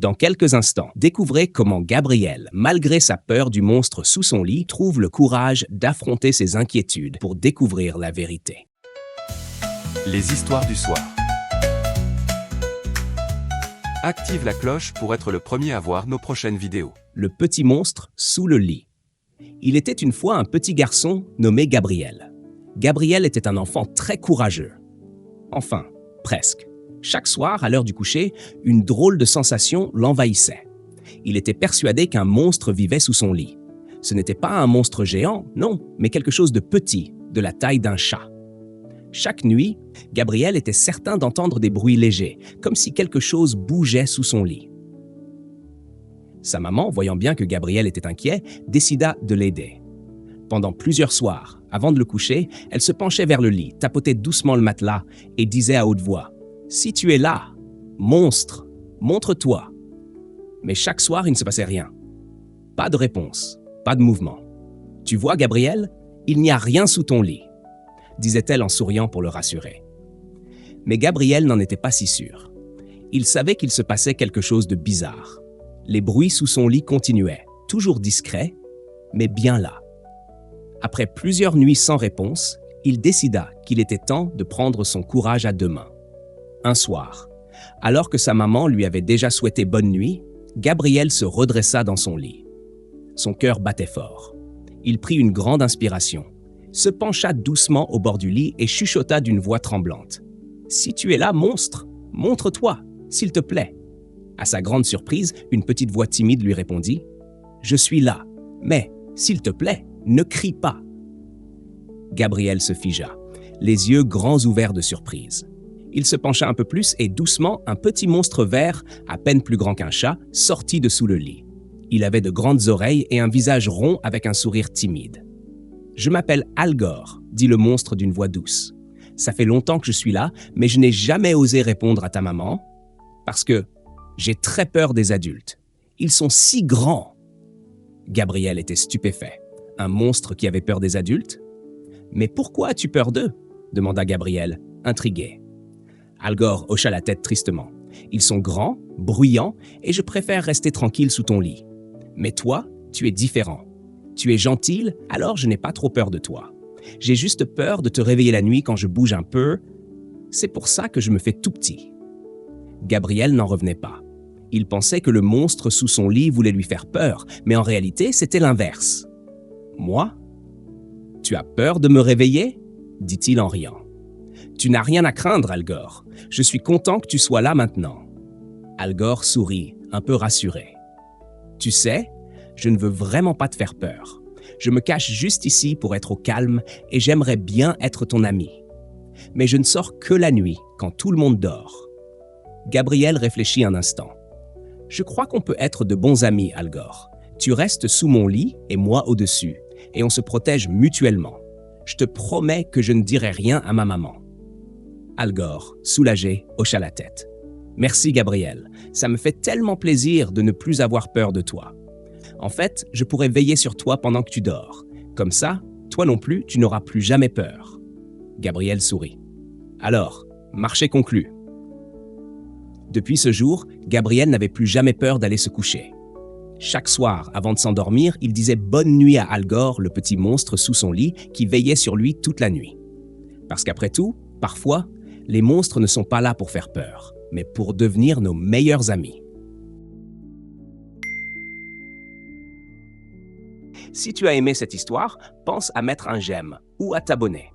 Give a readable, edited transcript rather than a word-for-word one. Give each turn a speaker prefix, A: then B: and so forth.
A: Dans quelques instants, découvrez comment Gabriel, malgré sa peur du monstre sous son lit, trouve le courage d'affronter ses inquiétudes pour découvrir la vérité.
B: Les histoires du soir. Active la cloche pour être le premier à voir nos prochaines vidéos.
A: Le petit monstre sous le lit. Il était une fois un petit garçon nommé Gabriel. Gabriel était un enfant très courageux. Enfin, presque. Chaque soir, à l'heure du coucher, une drôle de sensation l'envahissait. Il était persuadé qu'un monstre vivait sous son lit. Ce n'était pas un monstre géant, non, mais quelque chose de petit, de la taille d'un chat. Chaque nuit, Gabriel était certain d'entendre des bruits légers, comme si quelque chose bougeait sous son lit. Sa maman, voyant bien que Gabriel était inquiet, décida de l'aider. Pendant plusieurs soirs, avant de le coucher, elle se penchait vers le lit, tapotait doucement le matelas et disait à haute voix « Si tu es là, monstre, montre-toi !» Mais chaque soir, il ne se passait rien. Pas de réponse, pas de mouvement. « Tu vois, Gabriel, il n'y a rien sous ton lit !» disait-elle en souriant pour le rassurer. Mais Gabriel n'en était pas si sûr. Il savait qu'il se passait quelque chose de bizarre. Les bruits sous son lit continuaient, toujours discrets, mais bien là. Après plusieurs nuits sans réponse, il décida qu'il était temps de prendre son courage à deux mains. Un soir, alors que sa maman lui avait déjà souhaité bonne nuit, Gabriel se redressa dans son lit. Son cœur battait fort. Il prit une grande inspiration, se pencha doucement au bord du lit et chuchota d'une voix tremblante. « Si tu es là, monstre, montre-toi, s'il te plaît. » À sa grande surprise, une petite voix timide lui répondit « Je suis là, mais, s'il te plaît, ne crie pas. » Gabriel se figea, les yeux grands ouverts de surprise. Il se pencha un peu plus et doucement, un petit monstre vert, à peine plus grand qu'un chat, sortit de sous le lit. Il avait de grandes oreilles et un visage rond avec un sourire timide. « Je m'appelle Algor, » dit le monstre d'une voix douce. « Ça fait longtemps que je suis là, mais je n'ai jamais osé répondre à ta maman, parce que j'ai très peur des adultes. Ils sont si grands. » Gabriel était stupéfait. Un monstre qui avait peur des adultes? « Mais pourquoi as-tu peur d'eux » demanda Gabriel, intrigué. Algor hocha la tête tristement. « Ils sont grands, bruyants, et je préfère rester tranquille sous ton lit. Mais toi, tu es différent. Tu es gentil, alors je n'ai pas trop peur de toi. J'ai juste peur de te réveiller la nuit quand je bouge un peu. C'est pour ça que je me fais tout petit. » Gabriel n'en revenait pas. Il pensait que le monstre sous son lit voulait lui faire peur, mais en réalité, c'était l'inverse. « Moi? Tu as peur de me réveiller ?» dit-il en riant. « Tu n'as rien à craindre, Algor. Je suis content que tu sois là maintenant. » Algor sourit, un peu rassuré. « Tu sais, je ne veux vraiment pas te faire peur. Je me cache juste ici pour être au calme et j'aimerais bien être ton ami. Mais je ne sors que la nuit, quand tout le monde dort. » Gabriel réfléchit un instant. « Je crois qu'on peut être de bons amis, Algor. Tu restes sous mon lit et moi au-dessus, et on se protège mutuellement. Je te promets que je ne dirai rien à ma maman. » Algor, soulagé, hocha la tête. « Merci, Gabriel. Ça me fait tellement plaisir de ne plus avoir peur de toi. En fait, je pourrais veiller sur toi pendant que tu dors. Comme ça, toi non plus, tu n'auras plus jamais peur. » Gabriel sourit. « Alors, marché conclu. » Depuis ce jour, Gabriel n'avait plus jamais peur d'aller se coucher. Chaque soir, avant de s'endormir, il disait bonne nuit à Algor, le petit monstre sous son lit, qui veillait sur lui toute la nuit. Parce qu'après tout, parfois, les monstres ne sont pas là pour faire peur, mais pour devenir nos meilleurs amis. Si tu as aimé cette histoire, pense à mettre un j'aime ou à t'abonner.